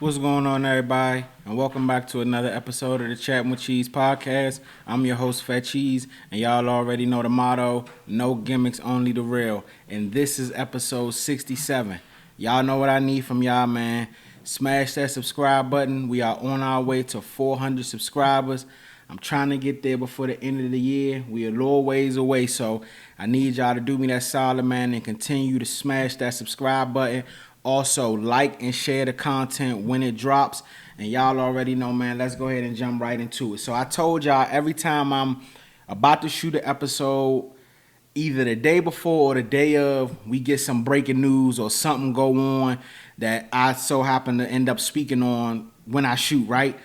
What's going on, everybody? And welcome back to another episode of the Chatting with Cheeze podcast. I'm your host, Fat Cheeze, and y'all already know the motto: no gimmicks, only the real. And this is episode 67. Y'all know what I need from y'all, man. Smash that subscribe button. We are on our way to 400 subscribers. I'm trying to get there before the end of the year. We a little ways away, so I need y'all to do me that solid, man, and continue to smash that subscribe button. Also, like and share the content when it drops. And y'all already know, man, let's go ahead and jump right into it. So I told y'all every time I'm about to shoot an episode, either the day before or the day of, we get some breaking news or something go on that I so happen to end up speaking on when I shoot, right?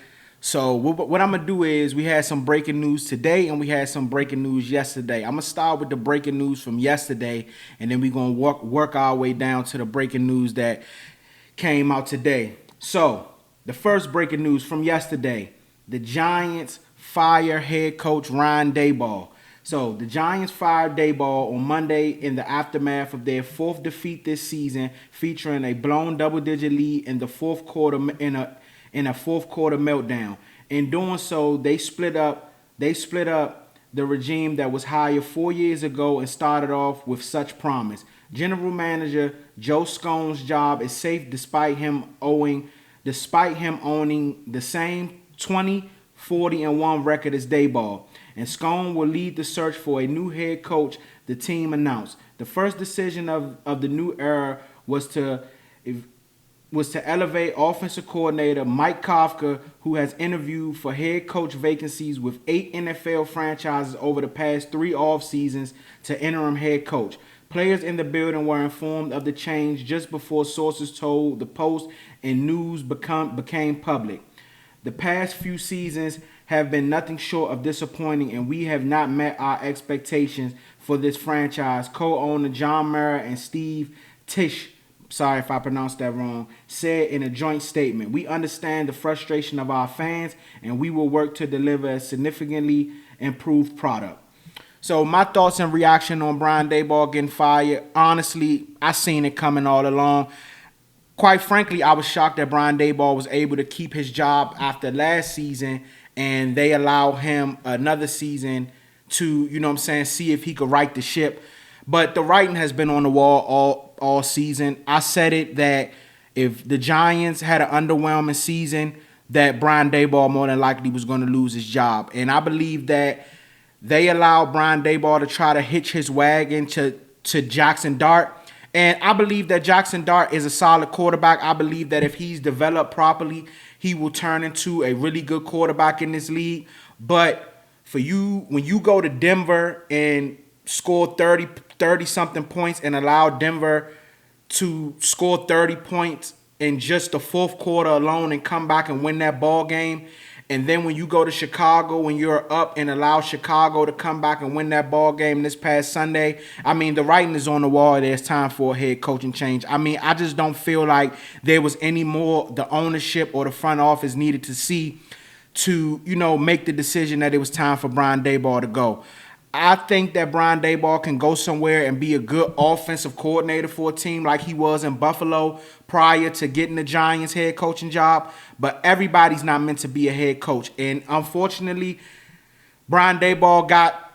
So what I'm going to do is we had some breaking news today and we had some breaking news yesterday. I'm going to start with the breaking news from yesterday, and then we're going to work our way down to the breaking news that came out today. So the first breaking news from yesterday, the Giants fire head coach Ryan Daboll. So the Giants fired Daboll on Monday in the aftermath of their fourth defeat this season, featuring a blown double-digit lead in the fourth quarter in a fourth quarter meltdown. In doing so, they split up the regime that was hired 4 years ago and started off with such promise. General Manager Joe Scone's job is safe despite him owning the same 20-40-1 record as Daboll. And Scone will lead the search for a new head coach, the team announced. The first decision of the new era was to elevate offensive coordinator Mike Kafka, who has interviewed for head coach vacancies with 8 NFL franchises over the past 3 off seasons, to interim head coach. Players in the building were informed of the change just before sources told the Post and news became public. The past few seasons have been nothing short of disappointing, and we have not met our expectations for this franchise, co-owner John Mara and Steve Tisch, sorry if I pronounced that wrong, said in a joint statement. We understand the frustration of our fans, and we will work to deliver a significantly improved product. So my thoughts and reaction on Brian Daboll getting fired, honestly, I seen it coming all along. Quite frankly, I was shocked that Brian Daboll was able to keep his job after last season, and they allow him another season to, see if he could right the ship. But the writing has been on the wall all season. I said it that if the Giants had an underwhelming season, that Brian Daboll more than likely was going to lose his job. And I believe that they allowed Brian Daboll to try to hitch his wagon to Jackson Dart. And I believe that Jackson Dart is a solid quarterback. I believe that if he's developed properly, he will turn into a really good quarterback in this league. But for you, when you go to Denver and score 30-something points and allow Denver to score 30 points in just the fourth quarter alone and come back and win that ball game, and then when you go to Chicago when you're up and allow Chicago to come back and win that ball game this past Sunday, I mean, the writing is on the wall. There's time for a head coaching change. I mean, I just don't feel like there was any more the ownership or the front office needed to see to, make the decision that it was time for Brian Daboll to go. I think that Brian Daboll can go somewhere and be a good offensive coordinator for a team like he was in Buffalo prior to getting the Giants head coaching job. But everybody's not meant to be a head coach. And unfortunately, Brian Daboll got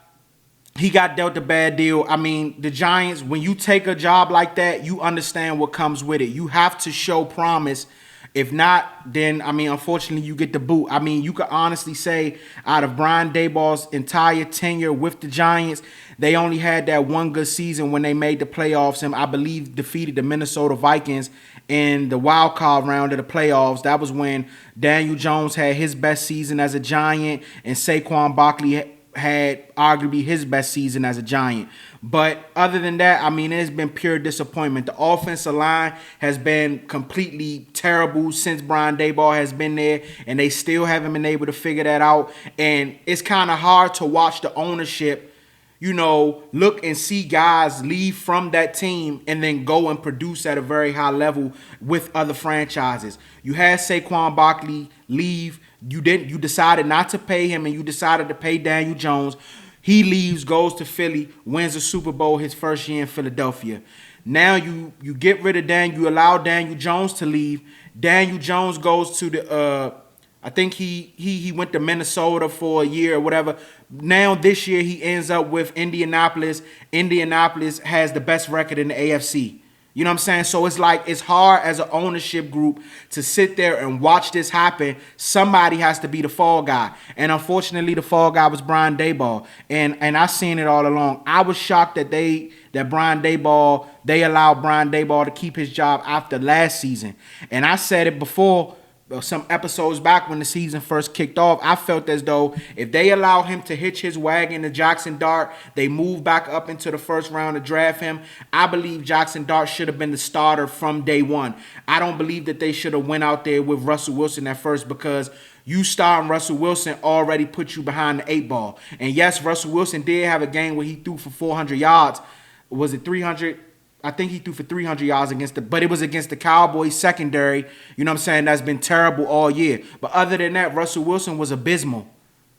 dealt a bad deal. I mean, the Giants, when you take a job like that, you understand what comes with it. You have to show promise. If not, then, unfortunately, you get the boot. I mean, you could honestly say out of Brian Daboll's entire tenure with the Giants, they only had that one good season when they made the playoffs and I believe defeated the Minnesota Vikings in the wild card round of the playoffs. That was when Daniel Jones had his best season as a Giant and Saquon Barkley had arguably his best season as a Giant. But other than that, it's been pure disappointment. The offensive line has been completely terrible since Brian Daboll has been there, and they still haven't been able to figure that out. And it's kind of hard to watch the ownership, look and see guys leave from that team and then go and produce at a very high level with other franchises. You had Saquon Barkley leave. You decided not to pay him, and you decided to pay Daniel Jones. He leaves, goes to Philly, wins the Super Bowl his first year in Philadelphia. Now you get rid of you allow Daniel Jones to leave, Daniel Jones goes to the I think he went to Minnesota for a year or whatever. Now this year he ends up with Indianapolis. Indianapolis has the best record in the AFC. You know what I'm saying? So it's like it's hard as an ownership group to sit there and watch this happen. Somebody has to be the fall guy. And unfortunately, the fall guy was Brian Daboll. And I seen it all along. I was shocked that they allowed Brian Daboll to keep his job after last season. And I said it before, some episodes back when the season first kicked off. I felt as though if they allow him to hitch his wagon to Jackson Dart, they move back up into the first round to draft him. I believe Jackson Dart should have been the starter from day one. I don't believe that they should have went out there with Russell Wilson at first, because you starting Russell Wilson already put you behind the 8 ball. And yes, Russell Wilson did have a game where he threw for 400 yards. Was it 300? I think he threw for 300 yards but it was against the Cowboys secondary, you know what I'm saying, that's been terrible all year. But other than that, Russell Wilson was abysmal.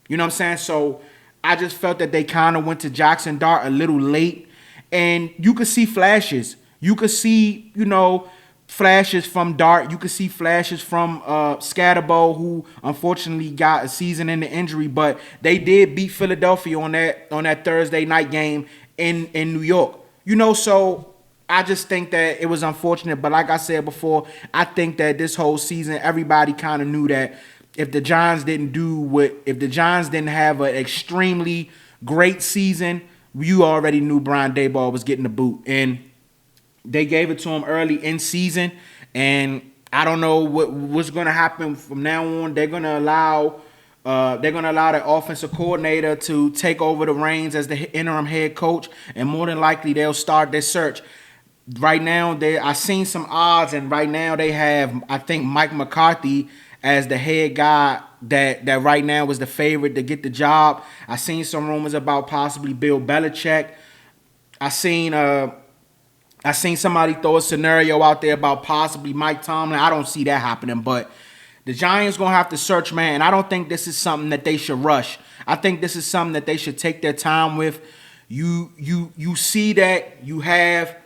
You know what I'm saying? So I just felt that they kind of went to Jackson Dart a little late. And you could see flashes. You could see, flashes from Dart. You could see flashes from Scatterbo, who unfortunately got a season-ending injury. But they did beat Philadelphia on that Thursday night game in New York. So I just think that it was unfortunate, but like I said before, I think that this whole season, everybody kind of knew that if the Giants didn't have an extremely great season, you already knew Brian Daboll was getting the boot. And they gave it to him early in season, and I don't know what's going to happen from now on. They're going to allow the offensive coordinator to take over the reins as the interim head coach, and more than likely they'll start their search. Right now, I seen some odds, and right now they have, I think, Mike McCarthy as the head guy that right now was the favorite to get the job. I seen some rumors about possibly Bill Belichick. I seen somebody throw a scenario out there about possibly Mike Tomlin. I don't see that happening, but the Giants going to have to search, man, and I don't think this is something that they should rush. I think this is something that they should take their time with. You see that you have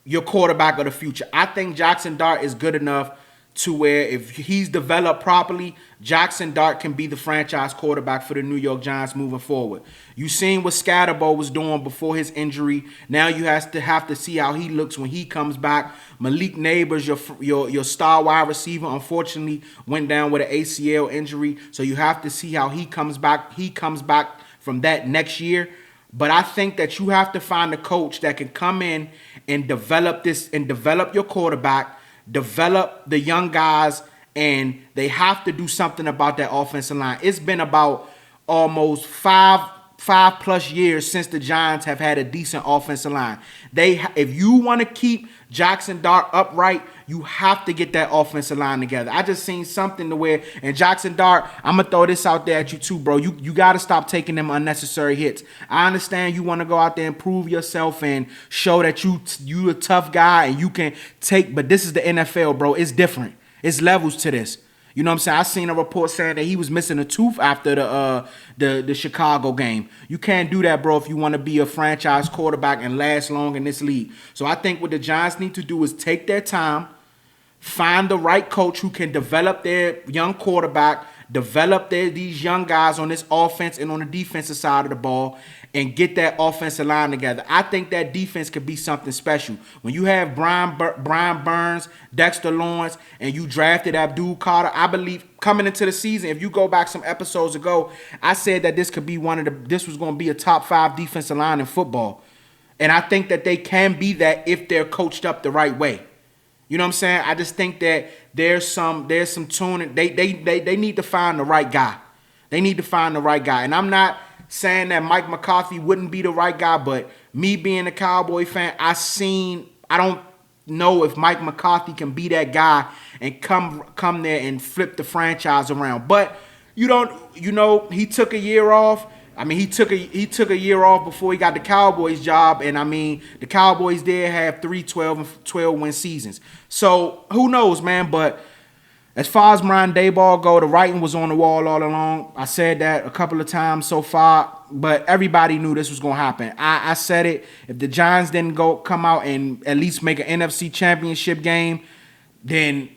your quarterback of the future. I think Jackson Dart is good enough to where if he's developed properly, Jackson Dart can be the franchise quarterback for the New York Giants moving forward. You seen what Scatterbo was doing before his injury. Now you have to see how he looks when he comes back. Malik Neighbors, your star wide receiver, unfortunately went down with an ACL injury. So you have to see how he comes back. He comes back from that next year. But I think that you have to find a coach that can come in and develop your quarterback, develop the young guys, and they have to do something about that offensive line. It's been about almost five plus years since the Giants have had a decent offensive line. If you want to keep Jackson Dart upright, you have to get that offensive line together. I just seen something to where, and Jackson Dart, I'm going to throw this out there at you too, bro. You got to stop taking them unnecessary hits. I understand you want to go out there and prove yourself and show that you a tough guy and you can take, but this is the NFL, bro. It's different. It's levels to this. You know what I'm saying? I seen a report saying that he was missing a tooth after the Chicago game. You can't do that, bro, if you want to be a franchise quarterback and last long in this league. So I think what the Giants need to do is take their time, find the right coach who can develop their young quarterback, develop these young guys on this offense and on the defensive side of the ball, and get that offensive line together. I think that defense could be something special. When you have Brian Burns, Dexter Lawrence, and you drafted Abdul Carter, I believe coming into the season, if you go back some episodes ago, I said that this was going to be a top 5 defensive line in football. And I think that they can be that if they're coached up the right way. You know what I'm saying? I just think that there's some tuning. They need to find the right guy. They need to find the right guy. And I'm not saying that Mike McCarthy wouldn't be the right guy, but me being a Cowboy fan, I don't know if Mike McCarthy can be that guy and come there and flip the franchise around. But he took a year off. I mean, he took a year off before he got the Cowboys job, and I mean, the Cowboys did have 3 12-win seasons. So who knows, man? But as far as Brian Daboll go, the writing was on the wall all along. I said that a couple of times so far, but everybody knew this was going to happen. I said it. If the Giants didn't come out and at least make an NFC Championship game, then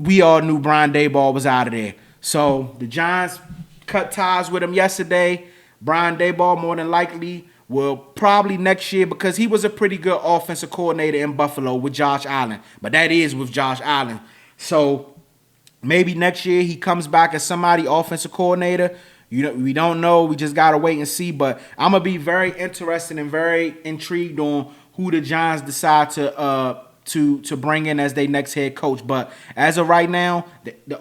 we all knew Brian Daboll was out of there. So the Giants cut ties with him yesterday. Brian Daboll more than likely will probably next year, because he was a pretty good offensive coordinator in Buffalo with Josh Allen. But that is with Josh Allen. So maybe next year he comes back as somebody offensive coordinator. You know, we don't know. We just gotta wait and see. But I'm gonna be very interested and very intrigued on who the Giants decide to bring in as their next head coach. But as of right now, the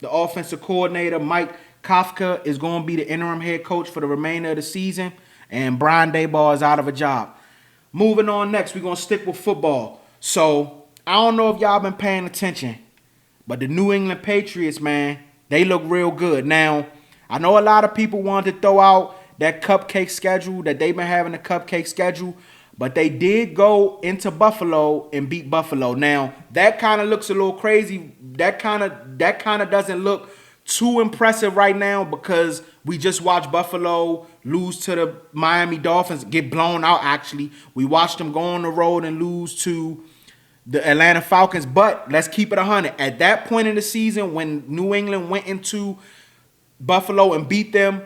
offensive coordinator Mike Kafka is going to be the interim head coach for the remainder of the season, and Brian Daboll is out of a job. Moving on next, we're going to stick with football. So I don't know if y'all been paying attention, but the New England Patriots, man, they look real good. Now, I know a lot of people wanted to throw out that cupcake schedule, that they've been having a cupcake schedule, but they did go into Buffalo and beat Buffalo. Now, that kind of looks a little crazy. That kind of doesn't look too impressive right now, because we just watched Buffalo lose to the Miami Dolphins, get blown out actually. We watched them go on the road and lose to the Atlanta Falcons. But let's keep it 100. At that point in the season, when New England went into Buffalo and beat them,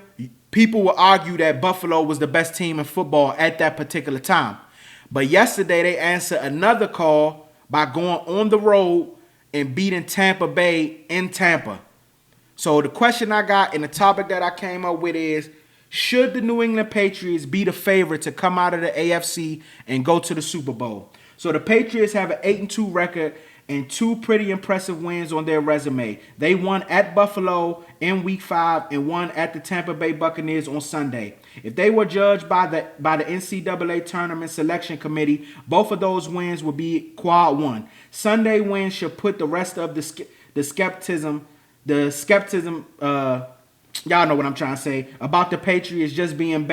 people will argue that Buffalo was the best team in football at that particular time. But yesterday they answered another call by going on the road and beating Tampa Bay in Tampa. So the question I got and the topic that I came up with is, should the New England Patriots be the favorite to come out of the AFC and go to the Super Bowl? So the Patriots have an 8-2 record and 2 pretty impressive wins on their resume. They won at Buffalo in Week 5 and won at the Tampa Bay Buccaneers on Sunday. If they were judged by the NCAA Tournament Selection Committee, both of those wins would be quad 1. Sunday wins should put the rest of the skepticism, y'all know what I'm trying to say, about the Patriots just being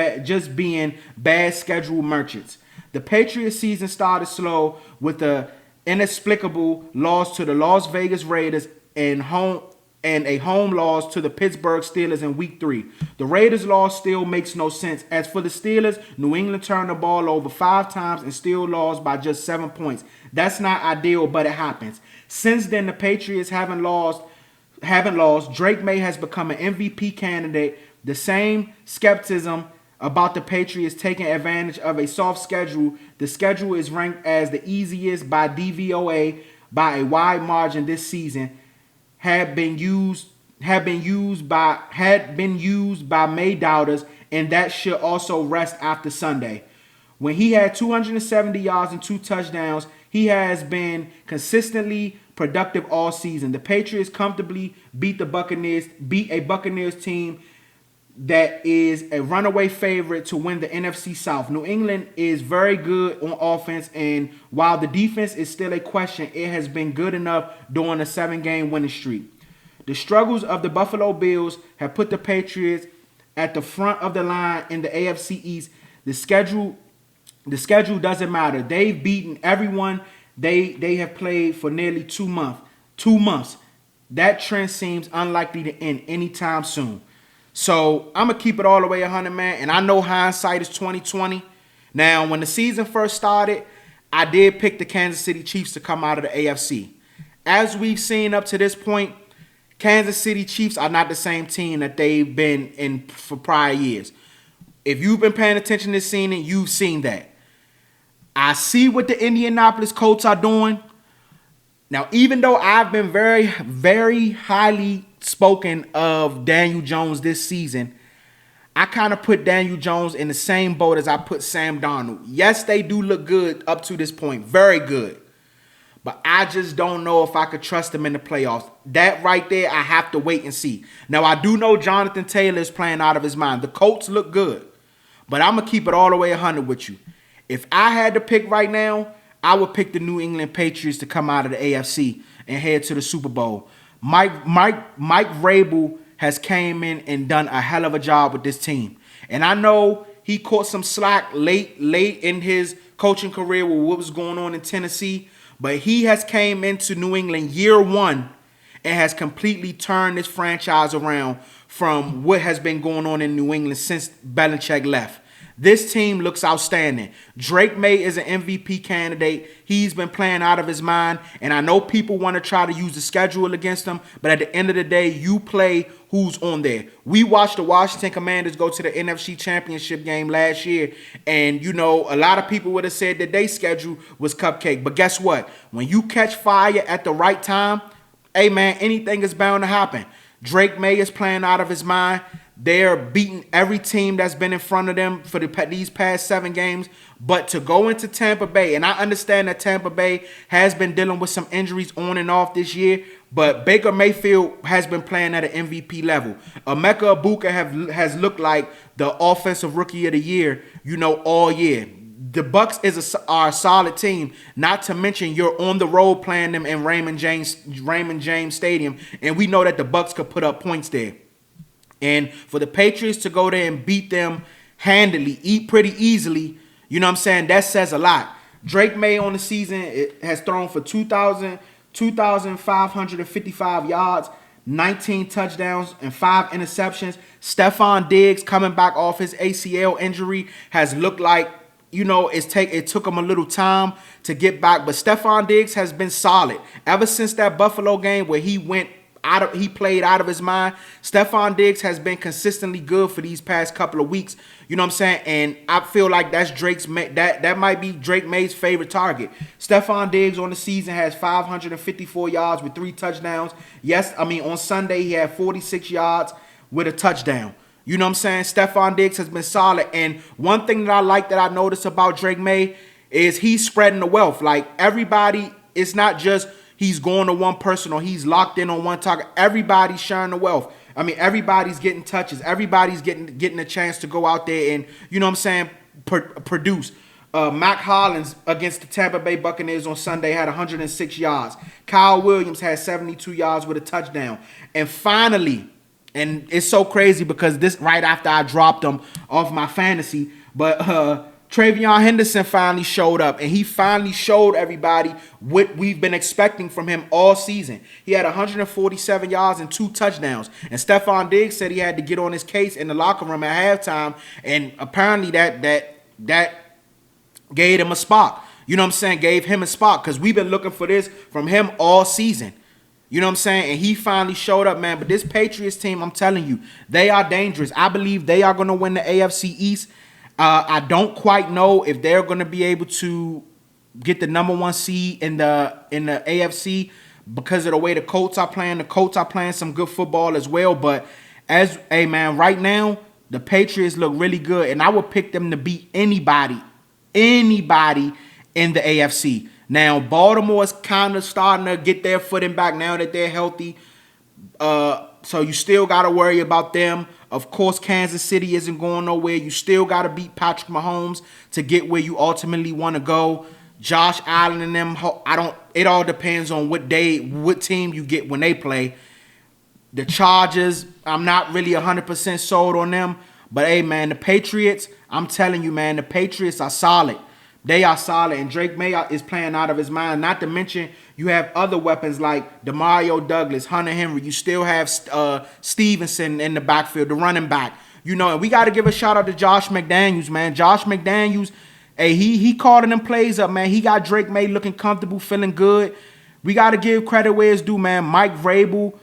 bad schedule merchants. The Patriots season started slow with a inexplicable loss to the Las Vegas Raiders and a home loss to the Pittsburgh Steelers in Week 3. The Raiders' loss still makes no sense. As for the Steelers, New England turned the ball over 5 times and still lost by just 7 points. That's not ideal, but it happens. Since then, the Patriots haven't lost. Drake May has become an MVP candidate. The same skepticism about the Patriots taking advantage of a soft schedule. The schedule is ranked as the easiest by DVOA by a wide margin this season. Had been used by May doubters, and that should also rest after Sunday. When he had 270 yards and 2 touchdowns, he has been consistently productive all season. The Patriots comfortably beat a Buccaneers team that is a runaway favorite to win the NFC South. New England is very good on offense, and while the defense is still a question, it has been good enough during a 7-game winning streak. The struggles of the Buffalo Bills have put the Patriots at the front of the line in the AFC East. The schedule doesn't matter. They've beaten everyone they have played for nearly 2 months. That trend seems unlikely to end anytime soon. So I'm gonna keep it all the way 100, man. And I know hindsight is 2020. Now, when the season first started, I did pick the Kansas City Chiefs to come out of the AFC. As we've seen up to this point, Kansas City Chiefs are not the same team that they've been in for prior years. If you've been paying attention this season, you've seen that. I see what the Indianapolis Colts are doing. Now, even though I've been very, very highly spoken of Daniel Jones this season, I kind of put Daniel Jones in the same boat as I put Sam Darnold. Yes, they do look good up to this point. Very good. But I just don't know if I could trust them in the playoffs. That right there, I have to wait and see. Now, I do know Jonathan Taylor is playing out of his mind. The Colts look good. But I'm going to keep it all the way 100 with you. If I had to pick right now, I would pick the New England Patriots to come out of the AFC and head to the Super Bowl. Mike Vrabel has came in and done a hell of a job with this team. And I know he caught some slack late in his coaching career with what was going on in Tennessee, but he has came into New England year 1 and has completely turned this franchise around from what has been going on in New England since Belichick left. This team looks outstanding. Drake May is an MVP candidate. He's been playing out of his mind. And I know people want to try to use the schedule against him, but at the end of the day, you play who's on there. We watched the Washington Commanders go to the NFC Championship game last year, and you know, a lot of people would have said that their schedule was cupcake. But guess what? When you catch fire at the right time, hey man, anything is bound to happen. Drake May is playing out of his mind. They're beating every team that's been in front of them for these past 7 games. But to go into Tampa Bay, and I understand that Tampa Bay has been dealing with some injuries on and off this year, but Baker Mayfield has been playing at an MVP level. Emeka Egbuka has looked like the offensive rookie of the year, you know, all year. The Bucks are a solid team. Not to mention you're on the road playing them in Raymond James Stadium, and we know that the Bucks could put up points there. And for the Patriots to go there and beat them handily, eat pretty easily, you know what I'm saying, that says a lot. Drake May on the season has thrown for 2,555 yards, 19 touchdowns, and 5 interceptions. Stephon Diggs, coming back off his ACL injury, has looked like, you know, it took him a little time to get back. But Stephon Diggs has been solid. Ever since that Buffalo game where he played out of his mind, Stephon Diggs has been consistently good for these past couple of weeks. You know what I'm saying? And I feel like that's that might be Drake May's favorite target. Stephon Diggs on the season has 554 yards with 3 touchdowns. On Sunday he had 46 yards with a touchdown. You know what I'm saying? Stephon Diggs has been solid. And one thing that I like that I noticed about Drake May is he's spreading the wealth. Like everybody, it's not just he's going to one person or he's locked in on one target. Everybody's sharing the wealth. I mean, everybody's getting touches. Everybody's getting a chance to go out there and, you know what I'm saying, produce. Mac Hollins against the Tampa Bay Buccaneers on Sunday had 106 yards. Kyle Williams had 72 yards with a touchdown. And finally, and it's so crazy because this right after I dropped him off my fantasy, but Travion Henderson finally showed up, and he finally showed everybody what we've been expecting from him all season. He had 147 yards and 2 touchdowns, and Stephon Diggs said he had to get on his case in the locker room at halftime, and apparently that gave him a spot. You know what I'm saying? Gave him a spot because we've been looking for this from him all season. You know what I'm saying? And he finally showed up, man. But this Patriots team, I'm telling you, they are dangerous. I believe they are going to win the AFC East. I don't quite know if they're going to be able to get the number 1 seed in the AFC because of the way the Colts are playing. The Colts are playing some good football as well. But right now, the Patriots look really good. And I would pick them to beat anybody in the AFC. Now, Baltimore's kind of starting to get their footing back now that they're healthy. So you still got to worry about them. Of course, Kansas City isn't going nowhere. You still got to beat Patrick Mahomes to get where you ultimately want to go. Josh Allen and them, it all depends on what team you get when they play. The Chargers, I'm not really 100% sold on them. But, hey, man, the Patriots, I'm telling you, man, the Patriots are solid. They are solid, and Drake May is playing out of his mind. Not to mention, you have other weapons like Demario Douglas, Hunter Henry. You still have Stevenson in the backfield, the running back. You know, and we got to give a shout out to Josh McDaniels, man. Josh McDaniels, hey, he calling them plays up, man. He got Drake May looking comfortable, feeling good. We got to give credit where it's due, man. Mike Vrabel,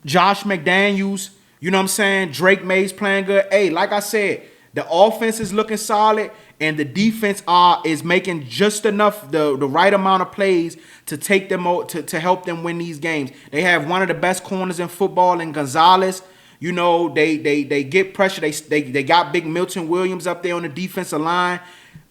Josh McDaniels, you know what I'm saying? Drake May's playing good. Hey, like I said, the offense is looking solid. And the defense is making just enough, the right amount of plays to take them to help them win these games. They have one of the best corners in football in Gonzalez. You know, they get pressure. They got big Milton Williams up there on the defensive line.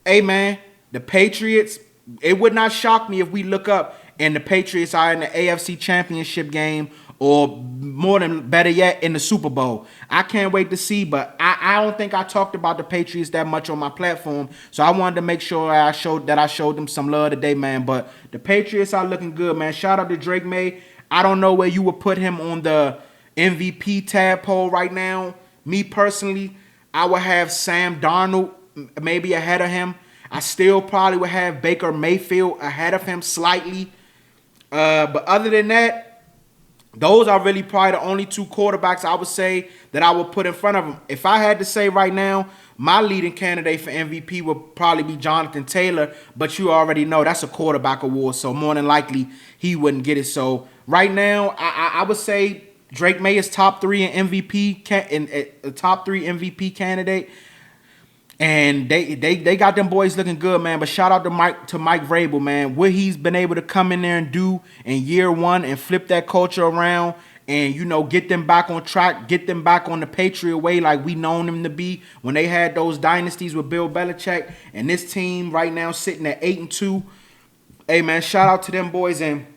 Hey man, the Patriots, it would not shock me if we look up and the Patriots are in the AFC Championship game, or better yet, in the Super Bowl. I can't wait to see, but I don't think I talked about the Patriots that much on my platform, so I wanted to make sure I showed them some love today, man. But the Patriots are looking good, man. Shout out to Drake May. I don't know where you would put him on the MVP tadpole right now. Me personally, I would have Sam Darnold maybe ahead of him. I still probably would have Baker Mayfield ahead of him slightly. But other than that, Those are really probably the only two quarterbacks I would say that I would put in front of him. If I had to say right now, my leading candidate for MVP would probably be Jonathan Taylor, but you already know that's a quarterback award, so more than likely he wouldn't get it. So right now, I would say Drake May is top 3 in MVP, top 3 MVP candidate. And they got them boys looking good, man. But shout out to Mike Vrabel, man. What he's been able to come in there and do in year one and flip that culture around and, you know, get them back on track, get them back on the Patriot way like we known them to be when they had those dynasties with Bill Belichick. And this team right now sitting at 8-2. Hey, man, shout out to them boys. And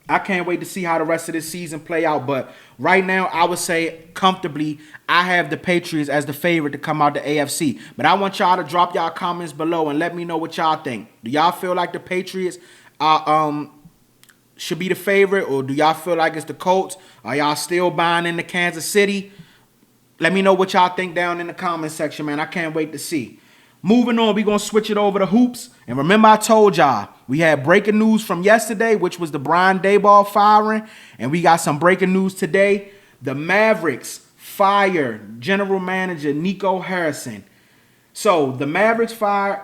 I can't wait to see how the rest of this season play out. But right now, I would say comfortably, I have the Patriots as the favorite to come out the AFC. But I want y'all to drop y'all comments below and let me know what y'all think. Do y'all feel like the Patriots should be the favorite, or do y'all feel like it's the Colts? Are y'all still buying into Kansas City? Let me know what y'all think down in the comment section, man. I can't wait to see. Moving on, we're going to switch it over to hoops. And remember, I told y'all, we had breaking news from yesterday, which was the Brian Daboll firing. And we got some breaking news today. The Mavericks fire general manager Nico Harrison. So the Mavericks fire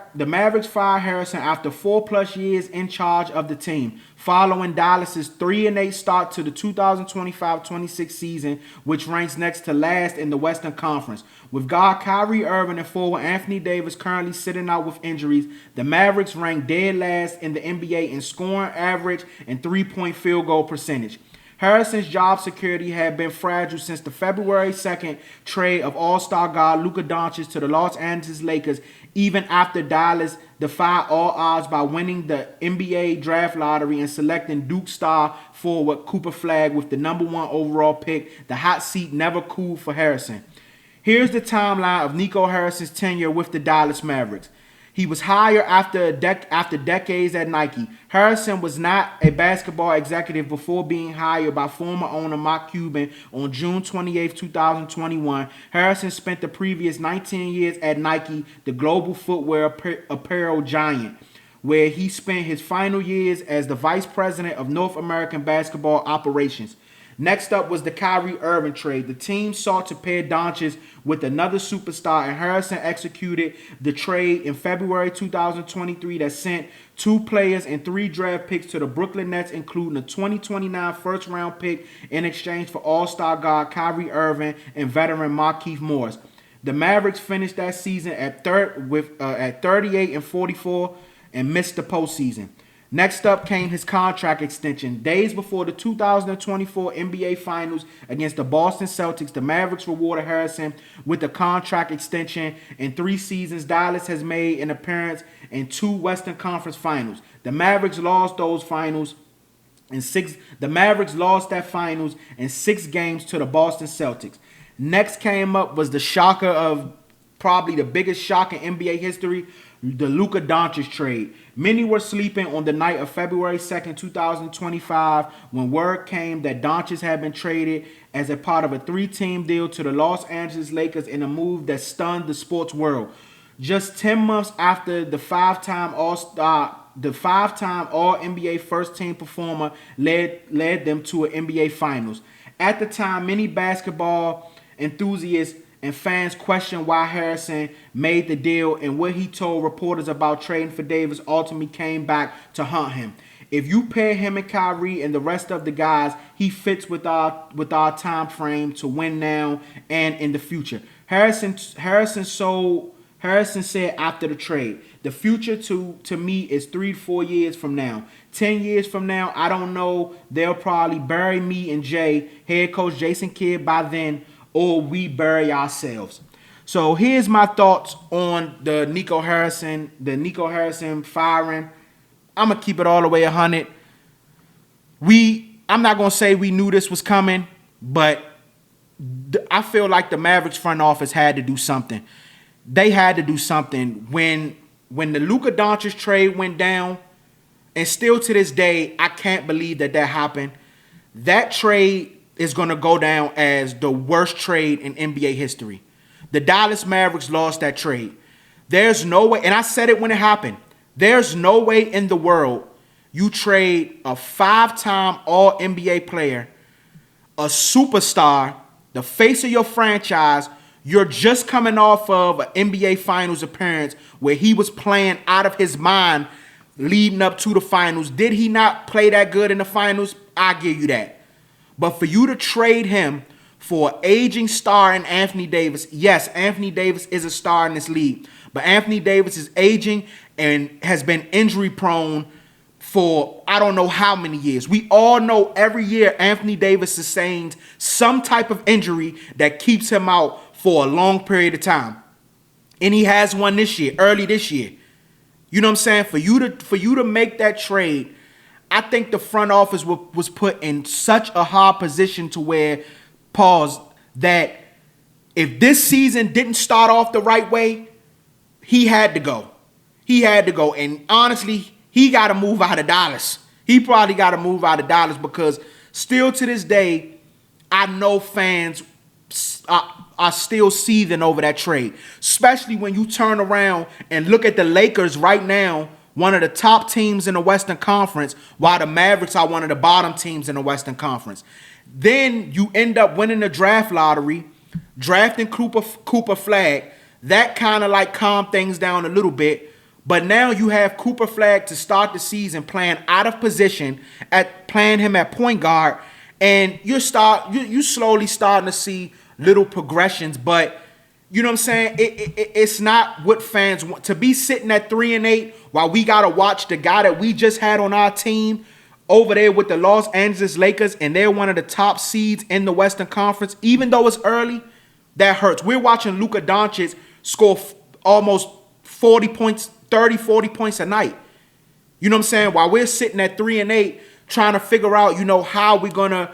Harrison after 4+ years in charge of the team, following Dallas's 3-8 start to the 2025-26 season, which ranks next to last in the Western Conference. With guard Kyrie Irving and forward Anthony Davis currently sitting out with injuries, the Mavericks rank dead last in the NBA in scoring average and 3-point field goal percentage. Harrison's job security had been fragile since the February 2nd trade of All-Star guard Luka Doncic to the Los Angeles Lakers, even after Dallas defied all odds by winning the NBA draft lottery and selecting Duke star forward Cooper Flagg with the #1 overall pick. The hot seat never cooled for Harrison. Here's the timeline of Nico Harrison's tenure with the Dallas Mavericks. He was hired after decades at Nike. Harrison was not a basketball executive before being hired by former owner Mark Cuban on June 28, 2021. Harrison spent the previous 19 years at Nike, the global footwear apparel giant, where he spent his final years as the vice president of North American basketball operations. Next up was the Kyrie Irving trade. The team sought to pair Doncic with another superstar, and Harrison executed the trade in February 2023 that sent 2 players and 3 draft picks to the Brooklyn Nets, including a 2029 first-round pick in exchange for All-Star guard Kyrie Irving and veteran Markieff Morris. The Mavericks finished that season at 38-44 and missed the postseason. Next up came his contract extension. Days before the 2024 NBA Finals against the Boston Celtics, the Mavericks rewarded Harrison with a contract extension. In 3 seasons, Dallas has made an appearance in 2 Western Conference Finals. The Mavericks lost those finals in 6. The Mavericks lost that finals in 6 games to the Boston Celtics. Next came up was the shocker of probably the biggest shock in NBA history, the Luka Doncic trade. Many were sleeping on the night of February 2nd, 2025, when word came that Doncic had been traded as a part of a 3-team deal to the Los Angeles Lakers in a move that stunned the sports world. Just 10 months after the 5-time All-NBA first-team performer led them to an NBA Finals. At the time, many basketball enthusiasts and fans questioned why Harrison made the deal, and what he told reporters about trading for Davis ultimately came back to haunt him. If you pair him and Kyrie and the rest of the guys, he fits with our time frame to win now and in the future. Harrison said after the trade, the future to me is 3 to 4 years from now. 10 years from now, I don't know. They'll probably bury me and Jay, head coach Jason Kidd, by then, or we bury ourselves. So here's my thoughts on the Nico Harrison firing. I'm going to keep it all the way 100. I'm not going to say we knew this was coming, but I feel like the Mavericks front office had to do something. They had to do something when the Luka Doncic trade went down, and still to this day, I can't believe that happened. That trade is going to go down as the worst trade in NBA history. The Dallas Mavericks lost that trade. There's no way, and I said it when it happened, there's no way in the world you trade a 5-time All-NBA player a superstar, the face of your franchise. You're just coming off of an NBA Finals appearance where he was playing out of his mind leading up to the finals. Did he not play that good in the finals? I give you that. But for you to trade him for an aging star in Anthony Davis, yes, Anthony Davis is a star in this league, but Anthony Davis is aging and has been injury prone for I don't know how many years. We all know every year Anthony Davis sustains some type of injury that keeps him out for a long period of time. And he has one this year, early this year. You know what I'm saying? For you to make that trade, I think the front office was put in such a hard position to where, that if this season didn't start off the right way, he had to go. He had to go. And honestly, he got to move out of Dallas. He probably got to move out of Dallas because still to this day, I know fans are still seething over that trade, especially when you turn around and look at the Lakers right now, one of the top teams in the Western Conference, while the Mavericks are one of the bottom teams in the Western Conference. Then you end up winning the draft lottery, drafting Cooper Flag. That kind of like calmed things down a little bit. But now you have Cooper Flag to start the season playing out of position, playing him at point guard, and you slowly starting to see little progressions. But you know what I'm saying? It's not what fans want. To be sitting at 3-8 while we gotta watch the guy that we just had on our team over there with the Los Angeles Lakers, and they're one of the top seeds in the Western Conference, even though it's early, that hurts. We're watching Luka Doncic score almost 40 points, 30, 40 points a night. You know what I'm saying? While we're sitting at 3-8 trying to figure out, how we're going to,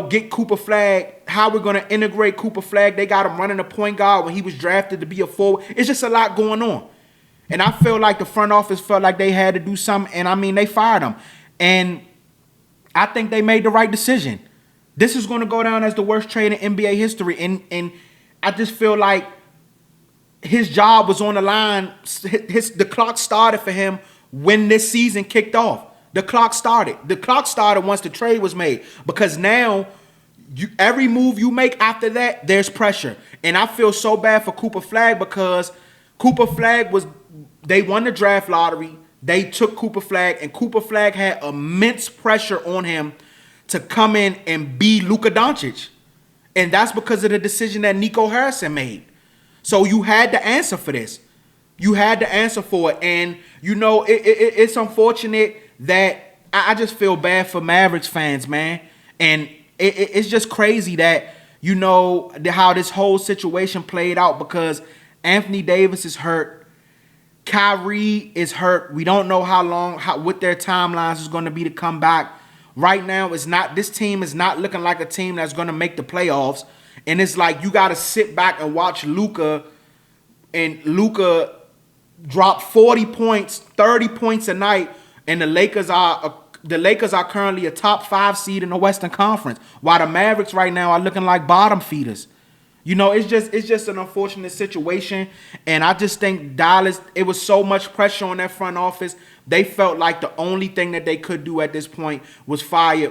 get Cooper Flag, how we're going to integrate Cooper Flag. They got him running a point guard when he was drafted to be a forward. It's just a lot going on. And I feel like the front office felt like they had to do something, and I mean, they fired him. And I think they made the right decision. This is going to go down as the worst trade in NBA history. And I just feel like his job was on the line. The clock started for him when this season kicked off. The clock started. The clock started once the trade was made. Because now, every move you make after that, there's pressure. And I feel so bad for Cooper Flag because Cooper Flag they won the draft lottery. They took Cooper Flag, and Cooper Flag had immense pressure on him to come in and be Luka Doncic. And that's because of the decision that Nico Harrison made. So you had to answer for this. You had to answer for it. And, it's unfortunate that I just feel bad for Mavericks fans, man. And it's just crazy that, how this whole situation played out because Anthony Davis is hurt. Kyrie is hurt. We don't know what their timelines is going to be to come back. Right now, this team is not looking like a team that's going to make the playoffs. And it's like you got to sit back and watch Luka drop 40 points, 30 points a night, and the Lakers are currently a top 5 seed in the Western Conference, while the Mavericks right now are looking like bottom feeders. It's just an unfortunate situation, and I just think Dallas, it was so much pressure on that front office. They felt like the only thing that they could do at this point was fire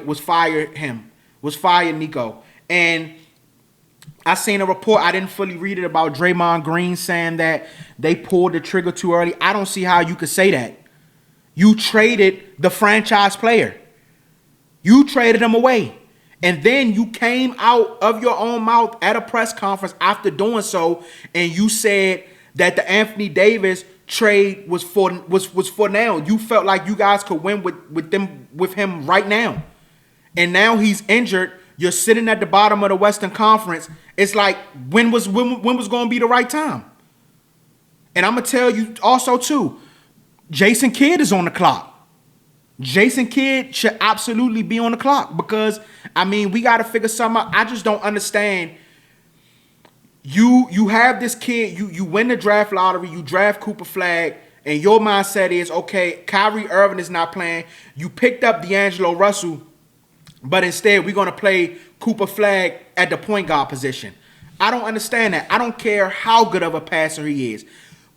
Nico. And I seen a report, I didn't fully read it, about Draymond Green saying that they pulled the trigger too early. I don't see how you could say that. You traded the franchise player. You traded him away. And then you came out of your own mouth at a press conference after doing so, and you said that the Anthony Davis trade was for now. You felt like you guys could win with him right now. And now he's injured. You're sitting at the bottom of the Western Conference. It's like, when was going to be the right time? And I'm going to tell you also, too, Jason Kidd is on the clock. Jason Kidd should absolutely be on the clock because, we got to figure something out. I just don't understand. You have this kid, you win the draft lottery, you draft Cooper Flag, and your mindset is, okay, Kyrie Irving is not playing. You picked up D'Angelo Russell, but instead we're going to play Cooper Flag at the point guard position. I don't understand that. I don't care how good of a passer he is.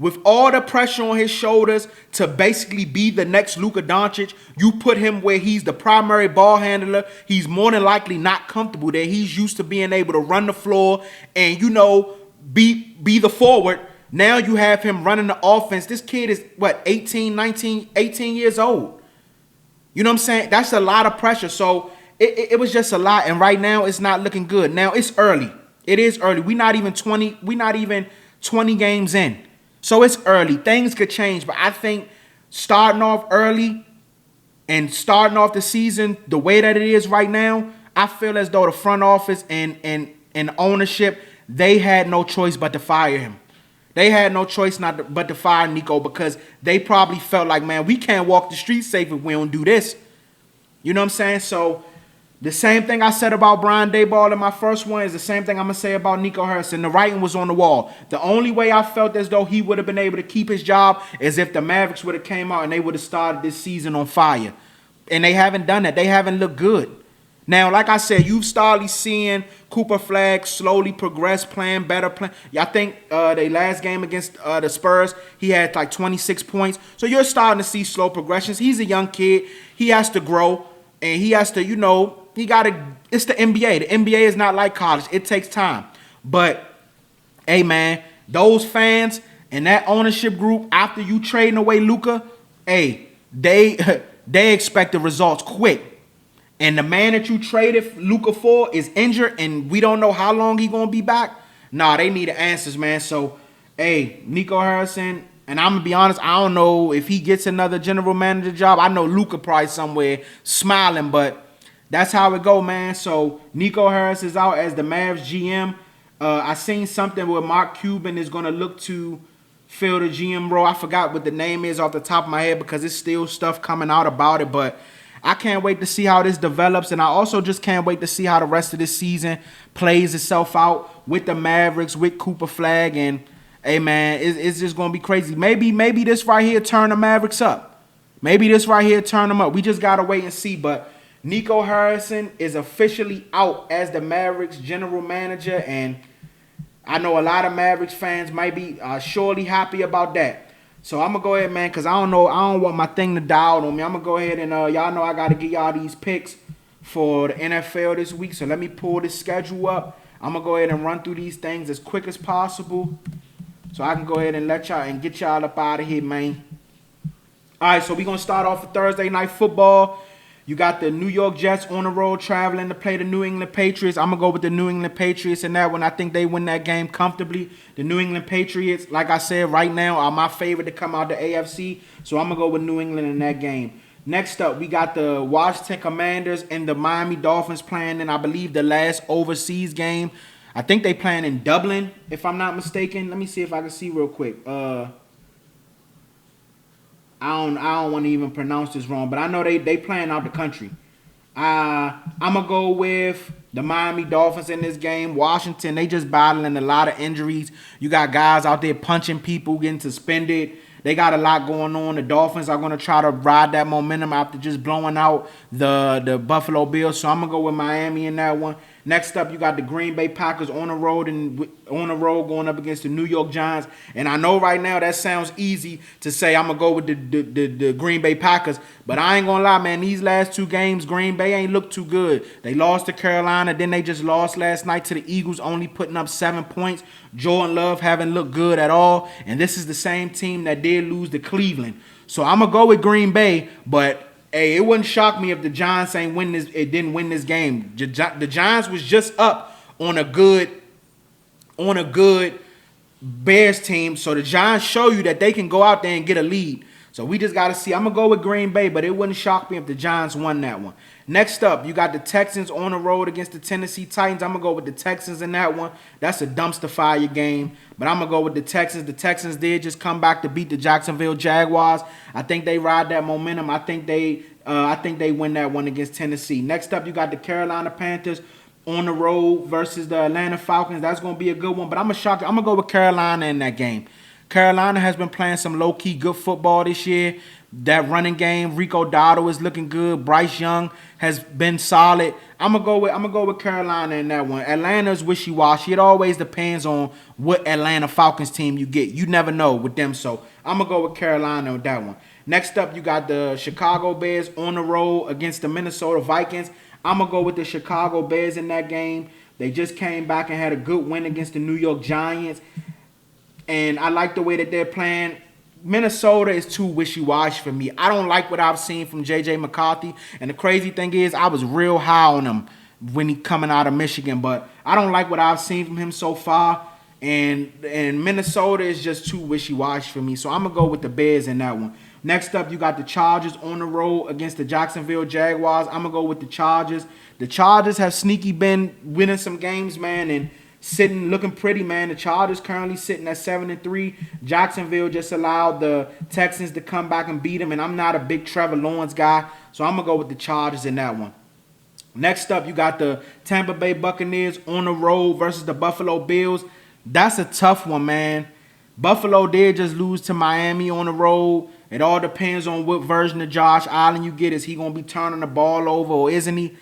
with all the pressure on his shoulders to basically be the next Luka Doncic, you put him where he's the primary ball handler. He's more than likely not comfortable there. He's used to being able to run the floor and, be the forward. Now you have him running the offense. This kid is, 18 years old. You know what I'm saying? That's a lot of pressure. So it was just a lot. And right now it's not looking good. Now it's early. It is early. We're not even 20 games in. So it's early. Things could change. But I think starting off early and starting off the season the way that it is right now, I feel as though the front office and ownership, they had no choice but to fire him. They had no choice but to fire Nico because they probably felt like, man, we can't walk the streets safe if we don't do this. You know what I'm saying? So the same thing I said about Brian Daboll in my first one is the same thing I'm going to say about Nico Harrison. The writing was on the wall. The only way I felt as though he would have been able to keep his job is if the Mavericks would have came out and they would have started this season on fire. And they haven't done that. They haven't looked good. Now, like I said, you've started seeing Cooper Flag slowly progress, playing better. I think their last game against the Spurs, he had like 26 points. So you're starting to see slow progressions. He's a young kid. He has to grow. And he has to, it's the NBA. The NBA is not like college. It takes time. But, hey, man, those fans and that ownership group, after you trading away Luka, hey, they expect the results quick. And the man that you traded Luka for is injured, and we don't know how long he's going to be back. Nah, they need the answers, man. So, hey, Nico Harrison, and I'm going to be honest, I don't know if he gets another general manager job. I know Luka probably somewhere smiling, but that's how it go, man. So, Nico Harris is out as the Mavs GM. I seen something where Mark Cuban is going to look to fill the GM role. I forgot what the name is off the top of my head because there's still stuff coming out about it, but I can't wait to see how this develops, and I also just can't wait to see how the rest of this season plays itself out with the Mavericks, with Cooper Flag, and hey, man, it's just going to be crazy. Maybe this right here turn the Mavericks up. Maybe this right here turn them up. We just got to wait and see, but Nico Harrison is officially out as the Mavericks general manager, and I know a lot of Mavericks fans might be surely happy about that. So I'm going to go ahead, man, because I don't want my thing to die out on me. I'm going to go ahead and y'all know I got to give y'all these picks for the NFL this week. So let me pull this schedule up. I'm going to go ahead and run through these things as quick as possible so I can go ahead and let y'all and get y'all up out of here, man. All right, so we're going to start off with Thursday Night Football. You got the New York Jets on the road traveling to play the New England Patriots. I'm going to go with the New England Patriots in that one. I think they win that game comfortably. The New England Patriots, like I said, right now are my favorite to come out the AFC. So I'm going to go with New England in that game. Next up, we got the Washington Commanders and the Miami Dolphins playing in, I believe, the last overseas game. I think they playing in Dublin, if I'm not mistaken. Let me see if I can see real quick. I don't want to even pronounce this wrong, but I know they playing out the country. I'm going to go with the Miami Dolphins in this game. Washington, they just battling a lot of injuries. You got guys out there punching people, getting suspended. They got a lot going on. The Dolphins are going to try to ride that momentum after just blowing out the Buffalo Bills. So I'm going to go with Miami in that one. Next up, you got the Green Bay Packers on the road going up against the New York Giants. And I know right now that sounds easy to say I'm going to go with the Green Bay Packers. But I ain't going to lie, man. These last two games, Green Bay ain't looked too good. They lost to Carolina. Then they just lost last night to the Eagles, only putting up 7 points. Jordan Love haven't looked good at all. And this is the same team that did lose to Cleveland. So I'm going to go with Green Bay, but hey, it wouldn't shock me if the Giants didn't win this game. The Giants was just up on a good Bears team, so the Giants show you that they can go out there and get a lead. So we just got to see. I'm going to go with Green Bay, but it wouldn't shock me if the Giants won that one. Next up, you got the Texans on the road against the Tennessee Titans. I'm going to go with the Texans in that one. That's a dumpster fire game, but I'm going to go with the Texans. The Texans did just come back to beat the Jacksonville Jaguars. I think they ride that momentum. I think they win that one against Tennessee. Next up, you got the Carolina Panthers on the road versus the Atlanta Falcons. That's going to be a good one, but I'm going to go with Carolina in that game. Carolina has been playing some low-key good football this year. That running game, Rico Dotto is looking good. Bryce Young has been solid. I'm gonna go with Carolina in that one. Atlanta's wishy-washy. It always depends on what Atlanta Falcons team you get. You never know with them. So I'm gonna go with Carolina with that one. Next up, you got the Chicago Bears on the road against the Minnesota Vikings. I'm gonna go with the Chicago Bears in that game. They just came back and had a good win against the New York Giants. And I like the way that they're playing. Minnesota is too wishy-washy for me. I don't like what I've seen from J.J. McCarthy. And the crazy thing is, I was real high on him when he coming out of Michigan. But I don't like what I've seen from him so far. And Minnesota is just too wishy-washy for me. So I'm going to go with the Bears in that one. Next up, you got the Chargers on the road against the Jacksonville Jaguars. I'm going to go with the Chargers. The Chargers have sneaky been winning some games, man, and looking pretty, man. The Chargers currently sitting at 7-3. Jacksonville just allowed the Texans to come back and beat them, and I'm not a big Trevor Lawrence guy, so I'm going to go with the Chargers in that one. Next up, you got the Tampa Bay Buccaneers on the road versus the Buffalo Bills. That's a tough one, man. Buffalo did just lose to Miami on the road. It all depends on what version of Josh Allen you get. Is he going to be turning the ball over or isn't he?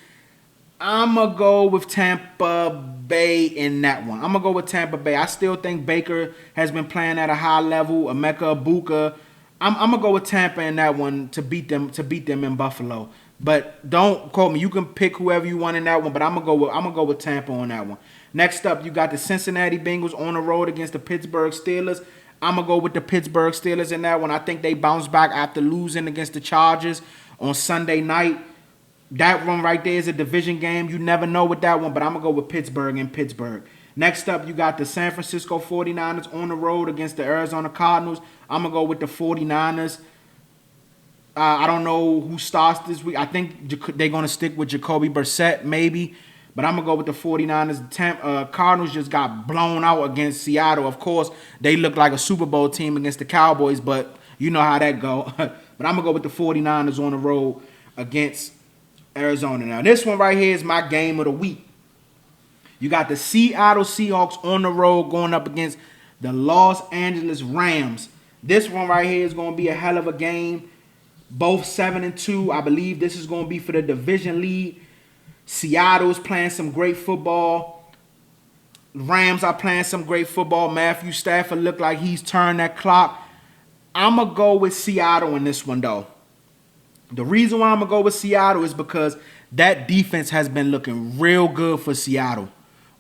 I'm going to go with Tampa Bay in that one. I'm going to go with Tampa Bay. I still think Baker has been playing at a high level. Emeka Ibuka. I'm going to go with Tampa in that one to beat them in Buffalo. But don't quote me. You can pick whoever you want in that one, but I'm going to go with Tampa on that one. Next up, you got the Cincinnati Bengals on the road against the Pittsburgh Steelers. I'm going to go with the Pittsburgh Steelers in that one. I think they bounced back after losing against the Chargers on Sunday night. That one right there is a division game. You never know with that one, but I'm going to go with Pittsburgh in Pittsburgh. Next up, you got the San Francisco 49ers on the road against the Arizona Cardinals. I'm going to go with the 49ers. I don't know who starts this week. I think they're going to stick with Jacoby Brissett maybe, but I'm going to go with the 49ers. Cardinals just got blown out against Seattle. Of course, they look like a Super Bowl team against the Cowboys, but you know how that go. But I'm going to go with the 49ers on the road against Arizona. Now, this one right here is my game of the week. You got the Seattle Seahawks on the road going up against the Los Angeles Rams. This one right here is going to be a hell of a game. Both 7-2. I believe this is going to be for the division lead. Seattle is playing some great football. Rams are playing some great football. Matthew Stafford looked like he's turned that clock. I'm going to go with Seattle in this one, though. The reason why I'm going to go with Seattle is because that defense has been looking real good for Seattle.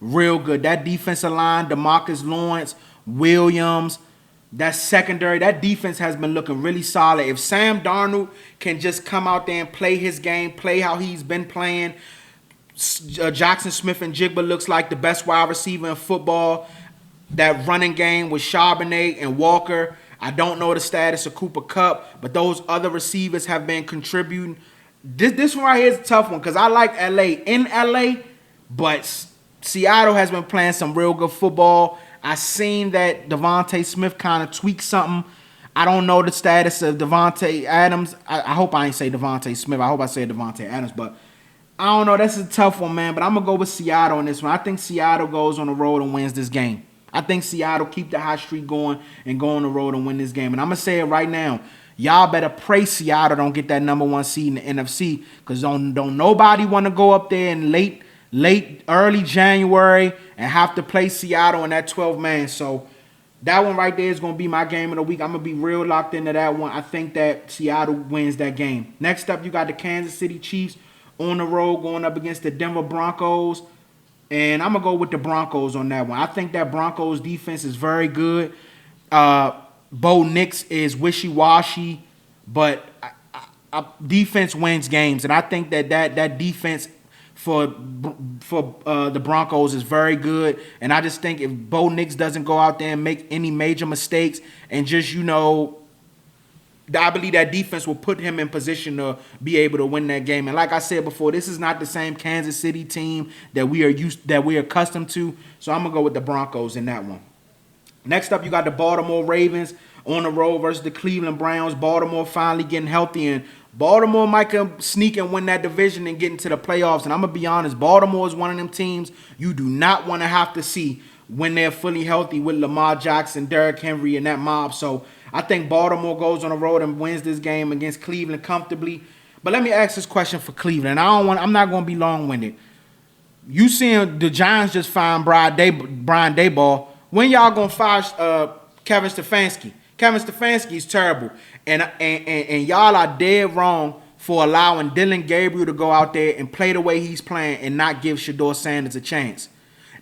Real good. That defensive line, DeMarcus Lawrence, Williams, that secondary, that defense has been looking really solid. If Sam Darnold can just come out there and play his game, play how he's been playing, Jackson Smith-Njigba looks like the best wide receiver in football. That running game with Charbonnet and Walker. I don't know the status of Cooper Kupp, but those other receivers have been contributing. This one right here is a tough one because I like LA in LA, but Seattle has been playing some real good football. I seen that Devontae Smith kind of tweaked something. I don't know the status of Devontae Adams. I hope I ain't say Devontae Smith. I hope I said Devontae Adams, but I don't know. That's a tough one, man. But I'm going to go with Seattle on this one. I think Seattle goes on the road and wins this game. I think Seattle keep the hot streak going and go on the road and win this game. And I'm going to say it right now. Y'all better pray Seattle don't get that number one seed in the NFC because don't nobody want to go up there in early January and have to play Seattle in that 12-man. So that one right there is going to be my game of the week. I'm going to be real locked into that one. I think that Seattle wins that game. Next up, you got the Kansas City Chiefs on the road going up against the Denver Broncos. And I'm going to go with the Broncos on that one. I think that Broncos defense is very good. Bo Nix is wishy-washy, but defense wins games. And I think that defense for the Broncos is very good. And I just think if Bo Nix doesn't go out there and make any major mistakes and just, I believe that defense will put him in position to be able to win that game. And like I said before, this is not the same Kansas City team that we're accustomed to. So I'm gonna go with the Broncos in that one. Next up, you got the Baltimore Ravens on the road versus the Cleveland Browns. Baltimore finally getting healthy, and Baltimore might sneak and win that division and get into the playoffs. And I'm gonna be honest, Baltimore is one of them teams you do not want to have to see when they're fully healthy with Lamar Jackson, Derrick Henry, and that mob. So I think Baltimore goes on the road and wins this game against Cleveland comfortably. But let me ask this question for Cleveland. I'm not going to be long-winded. You seeing the Giants just find Brian Daboll. When y'all gonna fire Kevin Stefanski? Kevin Stefanski is terrible, and y'all are dead wrong for allowing Dylan Gabriel to go out there and play the way he's playing and not give Shedeur Sanders a chance.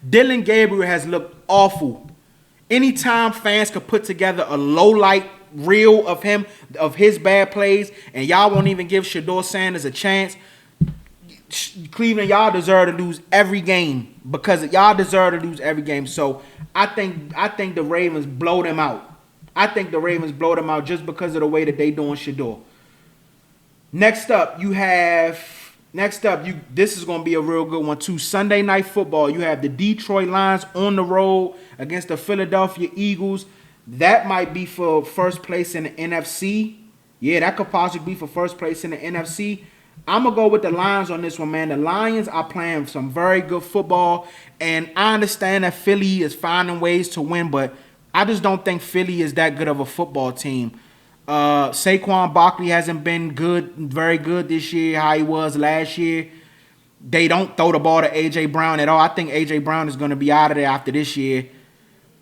Dylan Gabriel has looked awful. Anytime fans could put together a low light reel of him, of his bad plays, and y'all won't even give Shedeur Sanders a chance, Cleveland, y'all deserve to lose every game because y'all deserve to lose every game. So I think the Ravens blow them out. I think the Ravens blow them out just because of the way that they doing Shedeur. Next up, this is going to be a real good one too. Sunday Night Football. You have the Detroit Lions on the road against the Philadelphia Eagles. That might be for first place in the NFC. Yeah, that could possibly be for first place in the NFC. I'm going to go with the Lions on this one, man. The Lions are playing some very good football, and I understand that Philly is finding ways to win, but I just don't think Philly is that good of a football team. Saquon Barkley hasn't been very good this year, how he was last year. They don't throw the ball to A.J. Brown at all. I think A.J. Brown is going to be out of there after this year.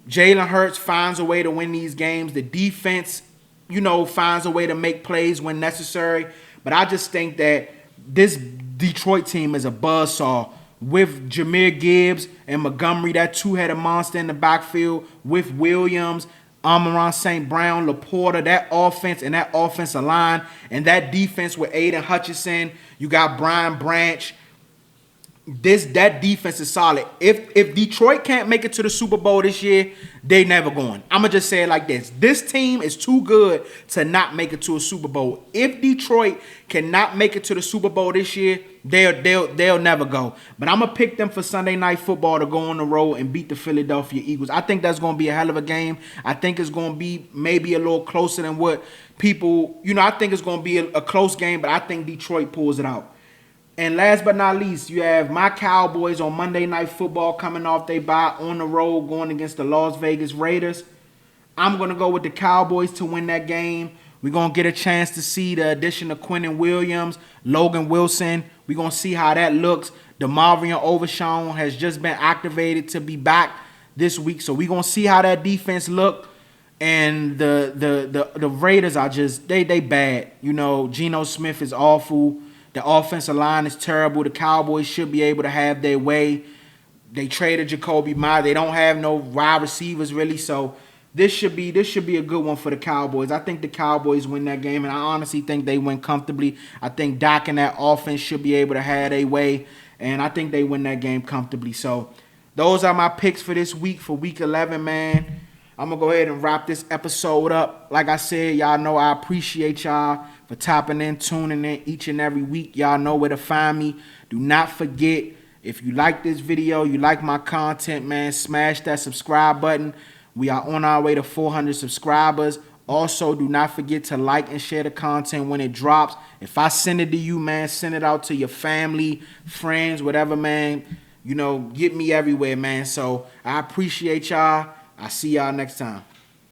Jalen Hurts finds a way to win these games. The defense, finds a way to make plays when necessary. But I just think that this Detroit team is a buzzsaw with Jahmyr Gibbs and Montgomery, that two-headed monster in the backfield, with Williams, Amon-Ra St. Brown, Laporta, that offense and that offensive line, and that defense with Aiden Hutchinson. You got Brian Branch. That defense is solid. If Detroit can't make it to the Super Bowl this year, they never going. I'm gonna just say it like this: this team is too good to not make it to a Super Bowl. If Detroit cannot make it to the Super Bowl this year, they'll never go. But I'm gonna pick them for Sunday Night Football to go on the road and beat the Philadelphia Eagles. I think that's gonna be a hell of a game. I think it's gonna be maybe a little closer than what people, I think it's gonna be a close game, but I think Detroit pulls it out. And last but not least, you have my Cowboys on Monday Night Football coming off their bye on the road going against the Las Vegas Raiders. I'm going to go with the Cowboys to win that game. We're going to get a chance to see the addition of Quinnen Williams, Logan Wilson. We're going to see how that looks. DeMarvion Overshown has just been activated to be back this week. So we're going to see how that defense look. And the Raiders are just, they bad. Geno Smith is awful. The offensive line is terrible. The Cowboys should be able to have their way. They traded Jacoby Myers. They don't have no wide receivers really, so this should be a good one for the Cowboys. I think the Cowboys win that game, and I honestly think they win comfortably. I think Dak and that offense should be able to have their way, and I think they win that game comfortably. So those are my picks for this week, for Week 11, man. I'm going to go ahead and wrap this episode up. Like I said, y'all know I appreciate y'all for tapping in, tuning in each and every week. Y'all know where to find me. Do not forget, if you like this video, you like my content, man, smash that subscribe button. We are on our way to 400 subscribers. Also, do not forget to like and share the content when it drops. If I send it to you, man, send it out to your family, friends, whatever, man. Get me everywhere, man. So I appreciate y'all. I'll see y'all next time.